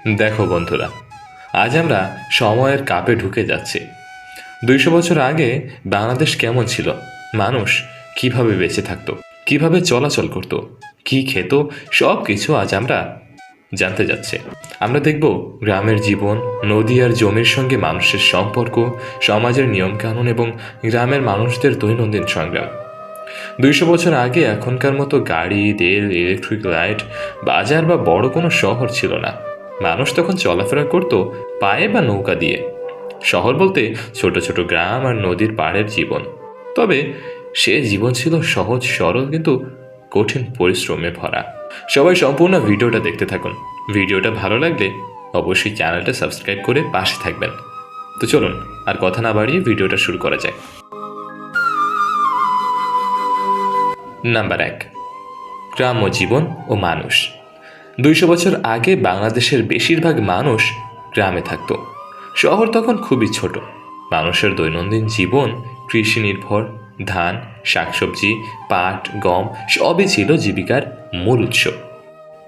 দেখো বন্ধুরা, আজ আমরা সময়ের কাপে ঢুকে যাচ্ছি। ২০০ বছর আগে বাংলাদেশ কেমন ছিল, মানুষ কিভাবে বেঁচে থাকতো, কিভাবে চলাচল করত, কি খেত, সব কিছু আজ আমরা জানতে যাচ্ছি। আমরা দেখব গ্রামের জীবন, নদী আর জমির সঙ্গে মানুষের সম্পর্ক, সমাজের নিয়মকানুন এবং গ্রামের মানুষদের দৈনন্দিন সংগ্রাম। ২০০ বছর আগে এখনকার মতো গাড়ি, রেল, ইলেকট্রিক লাইট, বাজার বা বড় কোনো শহর ছিল না। মানুষ তখন চলাফেরা করত পায়ে বা নৌকা দিয়ে। শহর বলতে ছোট ছোট গ্রাম আর নদীর পাড়ের জীবন। তবে সে জীবন ছিল সহজ সরল কিন্তু কঠিন পরিশ্রমে ভরা। সবাই সম্পূর্ণ ভিডিওটা দেখতে থাকুন। ভিডিওটা ভালো লাগলে অবশ্যই চ্যানেলটা সাবস্ক্রাইব করে পাশে থাকবেন। তো চলুন আর কথা না বাড়িয়ে ভিডিওটা শুরু করা যায়। নাম্বার ১, গ্রাম্য জীবন ও মানুষ। ২০০ বছর আগে বাংলাদেশের বেশিরভাগ মানুষ গ্রামে থাকত। শহর তখন খুবই ছোট। মানুষের দৈনন্দিন জীবন কৃষি নির্ভর। ধান, শাকসবজি, পাট, গম সবই ছিল জীবিকার মূল উৎস।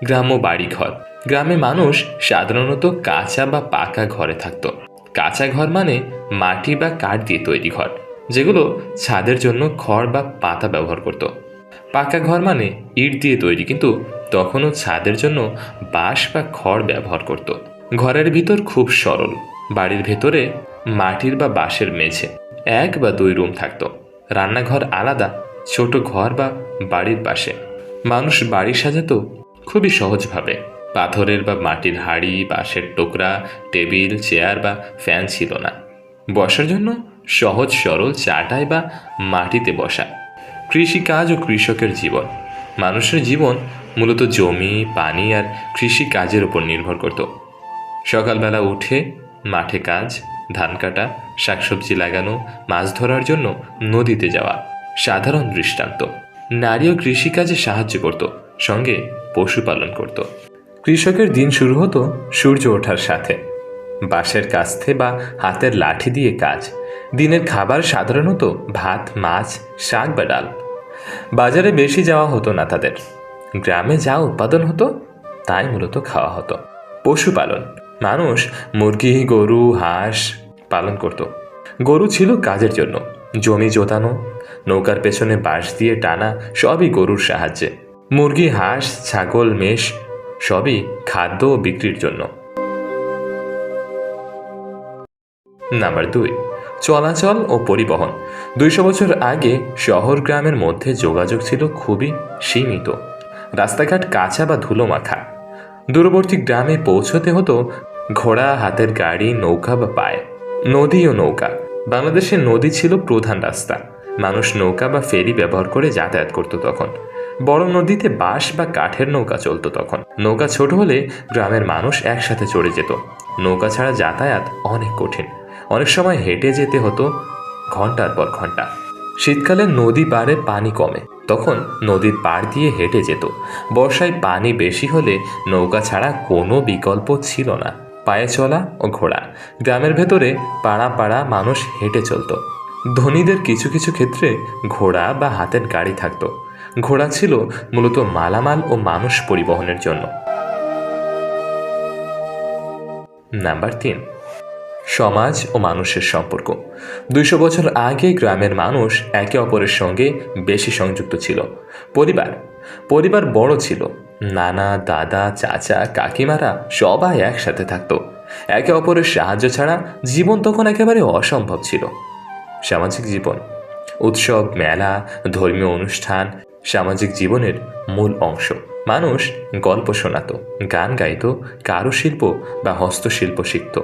গ্রাম্য বাড়িঘর। গ্রামে মানুষ সাধারণত কাঁচা বা পাকা ঘরে থাকত। কাঁচা ঘর মানে মাটি বা কাঠ দিয়ে তৈরি ঘর, যেগুলো ছাদের জন্য খড় বা পাতা ব্যবহার করত। পাকা ঘর মানে ইট দিয়ে তৈরি, কিন্তু তখনও ছাদের জন্য বাঁশ বা খড় ব্যবহার করত। ঘরের ভিতর খুব সরল। বাড়ির ভেতরে মাটির বা বাঁশের মেঝে, ১ বা ২ রুম থাকতো। রান্নাঘর আলাদা, ছোট ঘর বা বাড়ির পাশে। মানুষ বাড়ি সাজাতো খুবই সহজভাবে। পাথরের বা মাটির হাঁড়ি, বাঁশের টুকরা, টেবিল, চেয়ার বা ফ্যান ছিল না। বসার জন্য সহজ সরল চাটাই বা মাটিতে বসা। কৃষিকাজ ও কৃষকের জীবন। মানুষের জীবন মূলত জমি, পানি আর কৃষি কাজের উপর নির্ভর করত। সকালবেলা উঠে মাঠে কাজ, ধান কাটা, শাকসবজি লাগানো, মাছ ধরার জন্য নদীতে যাওয়া সাধারণ দৃষ্টান্ত। নারীও কৃষিকাজে সাহায্য করত, সঙ্গে পশুপালন করত। কৃষকের দিন শুরু হতো সূর্য ওঠার সাথে। বাঁশের কাস্তে বা হাতের লাঠি দিয়ে কাজ। দিনের খাবার সাধারণত ভাত, মাছ, শাক বা ডাল। বাজারে বেশি যাওয়া হতো না তাদের। গ্রামে যা উৎপাদন হতো তাই মূলত খাওয়া হতো। পশুপালন। মানুষ মুরগি, গরু, হাঁস পালন করত। গরু ছিল কাজের জন্য। জমি জোতানো, নৌকার পেছনে বাঁশ দিয়ে টানা সবই গরুর সাহায্যে। মুরগি, হাঁস, ছাগল, মেষ সবই খাদ্য ও বিক্রির জন্য। নাম্বার ২, চলাচল ও পরিবহন। ২০০ বছর আগে শহর গ্রামের মধ্যে যোগাযোগ ছিল খুবই সীমিত। রাস্তাঘাট কাঁচা বা ধুলো মাখা। দূরবর্তী গ্রামে পৌঁছতে হতো ঘোড়া, হাতের গাড়ি, নৌকা বা পায়ে। নদী ও নৌকা। বাংলাদেশের নদী ছিল প্রধান রাস্তা। মানুষ নৌকা বা ফেরি ব্যবহার করে যাতায়াত করত তখন। বড় নদীতে বাঁশ বা কাঠের নৌকা চলতো তখন। নৌকা ছোট হলে গ্রামের মানুষ একসাথে চড়ে যেত। নৌকা ছাড়া যাতায়াত অনেক কঠিন। অনেক সময় হেঁটে যেতে হতো ঘন্টার পর ঘন্টা। শীতকালে নদী পাড়ে পানি কমে, তখন নদীর পাড় দিয়ে হেঁটে যেত। বর্ষায় পানি বেশি হলে নৌকা ছাড়া কোনো বিকল্প ছিল না। পায়ে চলা ও ঘোড়া। গ্রামের ভেতরে পাড়া পাড়া মানুষ হেঁটে চলত। ধনীদের কিছু কিছু ক্ষেত্রে ঘোড়া বা হাতের গাড়ি থাকতো। ঘোড়া ছিল মূলত মালামাল ও মানুষ পরিবহনের জন্য। নাম্বার ৩, সমাজ ও মানুষের সম্পর্ক। ২০০ বছর আগে গ্রামের মানুষ একে অপরের সঙ্গে বেশি সংযুক্ত ছিল। পরিবার বড় ছিল। নানা, দাদা, চাচা, কাকিমারা সবাই একসাথে থাকতো। একে অপরের সাহায্য ছাড়া জীবন তখন একেবারে অসম্ভব ছিল। সামাজিক জীবন। উৎসব, মেলা, ধর্মীয় অনুষ্ঠান সামাজিক জীবনের মূল অংশ। মানুষ গল্প শোনাত, গান গাইত, কারুশিল্প বা হস্তশিল্প শিখত।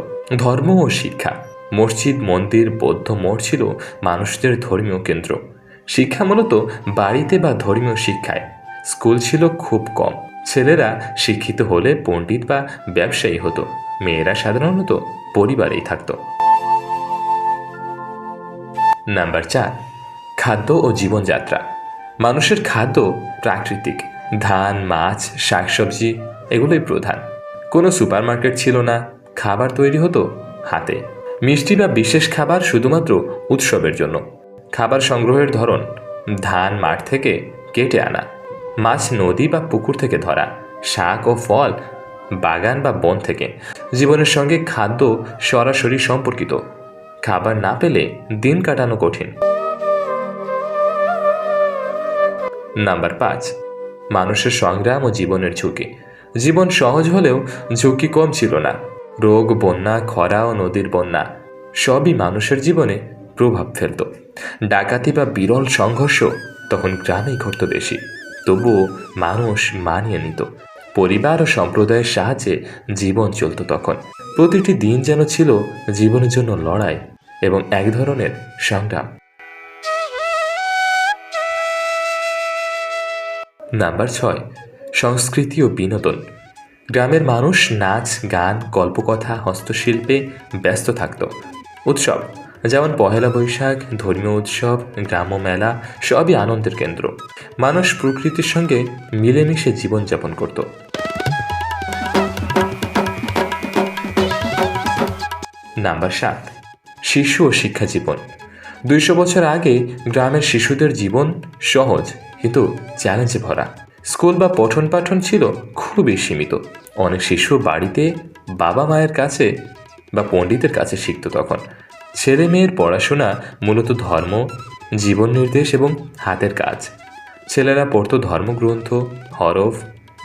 ধর্ম ও শিক্ষা। মসজিদ, মন্দির, বৌদ্ধ মঠ ছিল মানুষদের ধর্মীয় কেন্দ্র। শিক্ষা মূলত বাড়িতে বা ধর্মীয় শিক্ষায়। স্কুল ছিল খুব কম। ছেলেরা শিক্ষিত হলে পণ্ডিত বা ব্যবসায়ী হতো। মেয়েরা সাধারণত পরিবারেই থাকত। নাম্বার ৪, খাদ্য ও জীবনযাত্রা। মানুষের খাদ্য প্রাকৃতিক। ধান, মাছ, শাকসবজি এগুলোই প্রধান। কোনো সুপারমার্কেট ছিল না। খাবার তৈরি হতো হাতে। মিষ্টি বা বিশেষ খাবার শুধুমাত্র উৎসবের জন্য। খাবার সংগ্রহের ধরন: ধান মাঠ থেকে কেটে আনা, মাছ নদী বা পুকুর থেকে ধরা, শাক ও ফল বাগান বা বন থেকে। জীবনের সঙ্গে খাদ্য সরাসরি সম্পর্কিত। খাবার না পেলে দিন কাটানো কঠিন। নাম্বার 5, মানুষের সংগ্রাম ও জীবনের ঝুঁকি। জীবন সহজ হলেও ঝুঁকি কম ছিল না। রোগ, বন্যা, খরা ও নদীর বন্যা সবই মানুষের জীবনে প্রভাব ফেলত। ডাকাতি বা বিরল সংঘর্ষ তখন গ্রামেই ঘটত বেশি। তবুও মানুষ মানিয়ে নিত। পরিবার ও সম্প্রদায়ের সাহায্যে জীবন চলত তখন। প্রতিটি দিন যেন ছিল জীবনের জন্য লড়াই এবং এক ধরনের সংগ্রাম। নাম্বার 6, সংস্কৃতি ও বিনোদন। গ্রামের মানুষ নাচ, গান, গল্পকথা, হস্তশিল্পে ব্যস্ত থাকত। উৎসব যেমন পহেলা বৈশাখ, ধর্মীয় উৎসব, গ্রাম্য মেলা সবই আনন্দের কেন্দ্র। মানুষ প্রকৃতির সঙ্গে মিলেমিশে জীবনযাপন করত। নাম্বার 7, শিশু ও শিক্ষা জীবন। 200 বছর আগে গ্রামের শিশুদের জীবন সহজ কিন্তু চ্যালেঞ্জে ভরা। স্কুল বা পঠন পাঠন ছিল খুবই সীমিত। অনেক শিশু বাড়িতে বাবা মায়ের কাছে বা পণ্ডিতের কাছে শিখত তখন। ছেলে মেয়ের পড়াশোনা মূলত ধর্ম, জীবন নির্দেশ এবং হাতের কাজ। ছেলেরা পড়ত ধর্মগ্রন্থ, হরফ,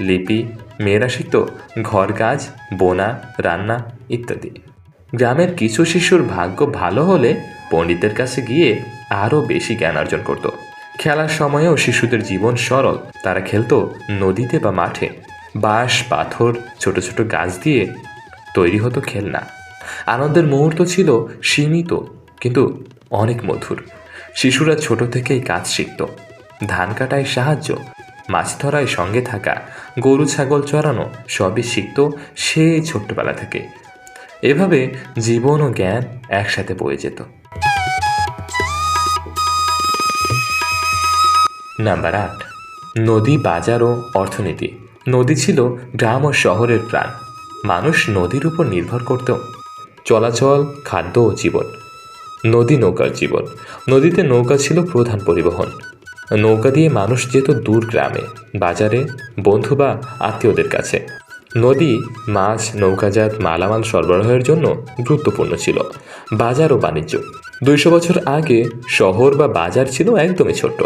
লিপি। মেয়েরা শিখত ঘর কাজ, বোনা, রান্না ইত্যাদি। গ্রামের কিছু শিশুর ভাগ্য ভালো হলে পণ্ডিতের কাছে গিয়ে আরও বেশি জ্ঞান অর্জন করত। খেলার সময়েও শিশুদের জীবন সরল। তারা খেলতো নদীতে বা মাঠে। বাঁশ, পাথর, ছোট ছোট গাছ দিয়ে তৈরি হতো খেলনা। আনন্দের মুহূর্ত ছিল সীমিত কিন্তু অনেক মধুর। শিশুরা ছোট থেকেই কাজ শিখত। ধান কাটায় সাহায্য, মাছ ধরায় সঙ্গে থাকা, গরু ছাগল চড়ানো সবই শিখত সেই ছোট্টবেলা থেকে। এভাবে জীবন ও জ্ঞান একসাথে বয়ে যেত। নাম্বার 8, নদী, বাজার ও অর্থনীতি। নদী ছিল গ্রাম ও শহরের প্রাণ। মানুষ নদীর উপর নির্ভর করত। চলাচল, খাদ্য ও জীবন। নদী নৌকার জীবন। নদীতে নৌকা ছিল প্রধান পরিবহন। নৌকা দিয়ে মানুষ যেত দূর গ্রামে, বাজারে, বন্ধু বা আত্মীয়দের কাছে। নদী মাছ, নৌকাজাত মালামাল সরবরাহের জন্য গুরুত্বপূর্ণ ছিল। বাজার ও বাণিজ্য। 200 বছর আগে শহর বা বাজার ছিল একদমই ছোট।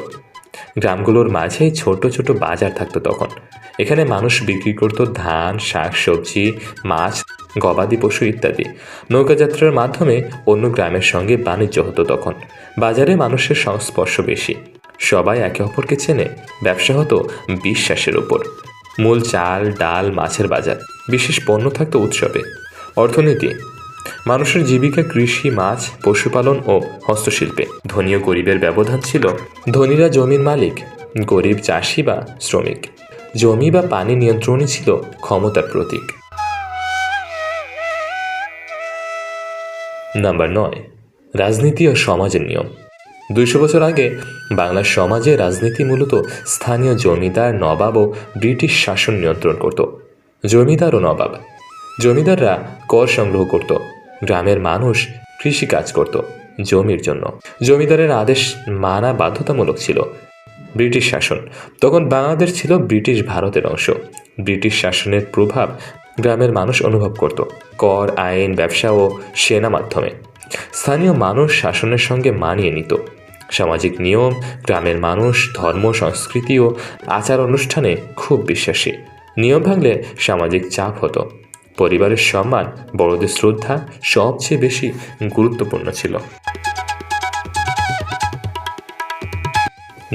গ্রামগুলোর মাঝেই ছোট ছোট বাজার থাকতো তখন। এখানে মানুষ বিক্রি করত ধান, শাক সবজি, মাছ, গবাদি পশু ইত্যাদি। নৌকাযাত্রার মাধ্যমে অন্য গ্রামের সঙ্গে বাণিজ্য হতো তখন। বাজারে মানুষের সংস্পর্শ বেশি। সবাই একে অপরকে চেনে। ব্যবসা হতো বিশ্বাসের উপর। মূল চাল, ডাল, মাছের বাজার। বিশেষ পণ্য থাকতো উৎসবে। অর্থনীতি। মানুষের জীবিকা কৃষি, মাছ, পশুপালন ও হস্তশিল্পে। ধনী ও গরিবের ব্যবধান ছিল। ধনীরা জমির মালিক, গরিব চাষি বা শ্রমিক। জমি বা পানি নিয়ন্ত্রণই ছিল ক্ষমতার প্রতীক। নাম্বার 9, রাজনীতি ও সমাজের নিয়ম। 200 বছর আগে বাংলার সমাজে রাজনীতি মূলত স্থানীয় জমিদার, নবাব ও ব্রিটিশ শাসন নিয়ন্ত্রণ করত। জমিদার ও নবাব। জমিদাররা কর সংগ্রহ করত। গ্রামের মানুষ কৃষিকাজ করত জমির জন্য। জমিদারের আদেশ মানা বাধ্যতামূলক ছিল। ব্রিটিশ শাসন। তখন বাংলাদেশ ছিল ব্রিটিশ ভারতের অংশ। ব্রিটিশ শাসনের প্রভাব গ্রামের মানুষ অনুভব করত কর, আইন, ব্যবসা ও সেনা মাধ্যমে। স্থানীয় মানুষ শাসনের সঙ্গে মানিয়ে নিত। সামাজিক নিয়ম। গ্রামের মানুষ ধর্ম, সংস্কৃতি ও আচার অনুষ্ঠানে খুব বিশ্বাসী। নিয়ম ভাঙলে সামাজিক চাপ হতো। পরিবারের সম্মান, বড়দের শ্রদ্ধা সবচেয়ে বেশি গুরুত্বপূর্ণ ছিল।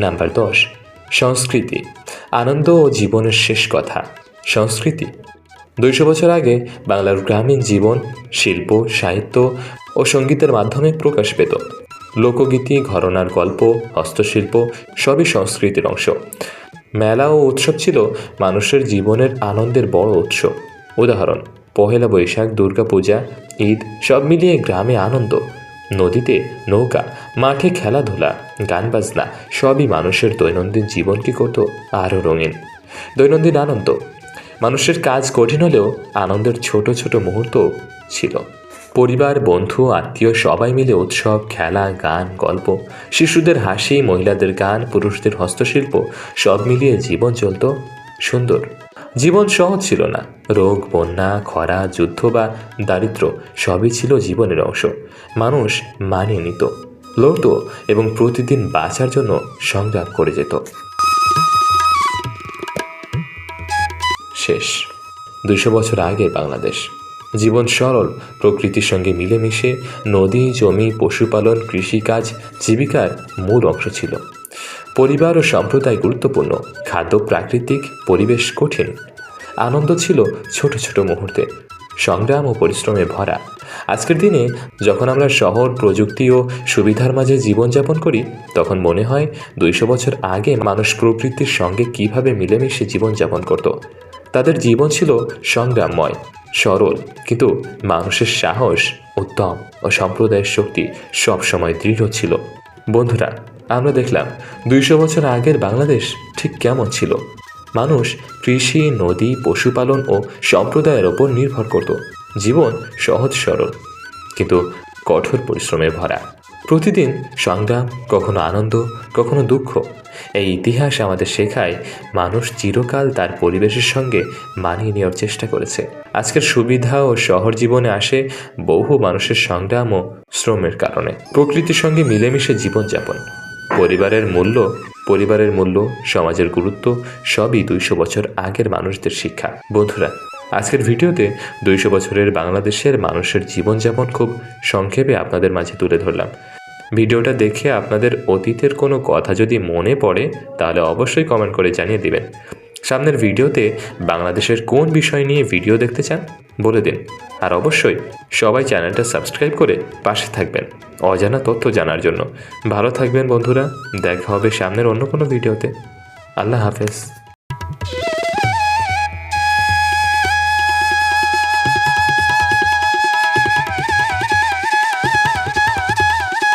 নাম্বার 10, সংস্কৃতি, আনন্দ ও জীবনের শেষ কথা। সংস্কৃতি। 200 বছর আগে বাংলার গ্রামীণ জীবন শিল্প, সাহিত্য ও সঙ্গীতের মাধ্যমে প্রকাশ পেত। লোকগীতি, ঘরানার গল্প, হস্তশিল্প সবই সংস্কৃতির অংশ। মেলা ও উৎসব ছিল মানুষের জীবনের আনন্দের বড় উৎস। উদাহরণ: পহেলা বৈশাখ, দুর্গাপূজা, ঈদ সব মিলিয়ে গ্রামে আনন্দ। নদীতে নৌকা, মাঠে খেলাধুলা, গান বাজনা সবই মানুষের দৈনন্দিন জীবনকে করত আরও রঙিন। দৈনন্দিন আনন্দ। মানুষের কাজ কঠিন হলেও আনন্দের ছোট ছোট মুহূর্ত ছিল। পরিবার, বন্ধু, আত্মীয় সবাই মিলে উৎসব, খেলা, গান, গল্প। শিশুদের হাসি, মহিলাদের গান, পুরুষদের হস্তশিল্প সব মিলিয়ে জীবন চলত সুন্দর। জীবন সহজ ছিল না। রোগ, বন্যা, খরা, যুদ্ধ বা দারিদ্র্য সবই ছিল জীবনের অংশ। মানুষ মানিয়ে নিত, লড়ত এবং প্রতিদিন বাঁচার জন্য সংগ্রাম করে যেত। শেষ 200 বছর আগের বাংলাদেশ। জীবন সরল, প্রকৃতির সঙ্গে মিলেমিশে। নদী, জমি, পশুপালন, কৃষিকাজ জীবিকার মূল অংশ ছিল। পরিবার ও সম্প্রদায় গুরুত্বপূর্ণ, খাদ্য প্রাকৃতিক, পরিবেশ কঠিন। আনন্দ ছিল ছোট ছোট মুহূর্তে, সংগ্রাম ও পরিশ্রমে ভরা। আজকের দিনে যখন আমরা শহর, প্রযুক্তি ও সুবিধার মাঝে জীবনযাপন করি, তখন মনে হয় 200 বছর আগে মানুষ প্রকৃতির সঙ্গে কিভাবে মিলেমিশে জীবনযাপন করত। তাদের জীবন ছিল সংগ্রামময়, সরল, কিন্তু মানুষের সাহস, উদ্যম ও সম্প্রদায়ের শক্তি সবসময় দৃঢ় ছিল। বন্ধুরা, আমরা দেখলাম 200 বছর আগের বাংলাদেশ ঠিক কেমন ছিল। মানুষ কৃষি, নদী, পশুপালন ও সম্প্রদায়ের ওপর নির্ভর করত। জীবন সহজ সরল, কিন্তু কঠোর পরিশ্রমে ভরা। প্রতিদিন সংগ্রাম, কখনো আনন্দ, কখনো দুঃখ। এই ইতিহাস আমাদের শেখায় মানুষ চিরকাল তার পরিবেশের সঙ্গে মানিয়ে নেওয়ার চেষ্টা করেছে। আজকের সুবিধা ও শহর জীবনে আসে বহু মানুষের সংগ্রাম ও শ্রমের কারণে। প্রকৃতির সঙ্গে মিলেমিশে জীবনযাপন, পরিবারের মূল্য, সমাজের গুরুত্ব সবই 200 বছর আগের মানুষদের শিক্ষা। বন্ধুরা, আজকের ভিডিওতে 200 বছরের বাংলাদেশের মানুষের জীবনযাপন খুব সংক্ষেপে আপনাদের মাঝে তুলে ধরলাম। ভিডিওটা দেখে আপনাদের অতীতের কোনো কথা যদি মনে পড়ে, তাহলে অবশ্যই কমেন্ট করে জানিয়ে দিবেন। সামনের ভিডিওতে বাংলাদেশের কোন বিষয় নিয়ে ভিডিও দেখতে চান বলে দিন। আর অবশ্যই সবাই চ্যানেলটা সাবস্ক্রাইব করে পাশে থাকবেন অজানা তথ্য জানার জন্য। ভালো থাকবেন বন্ধুরা, দেখা হবে সামনের অন্য কোনো ভিডিওতে। আল্লাহ হাফেজ।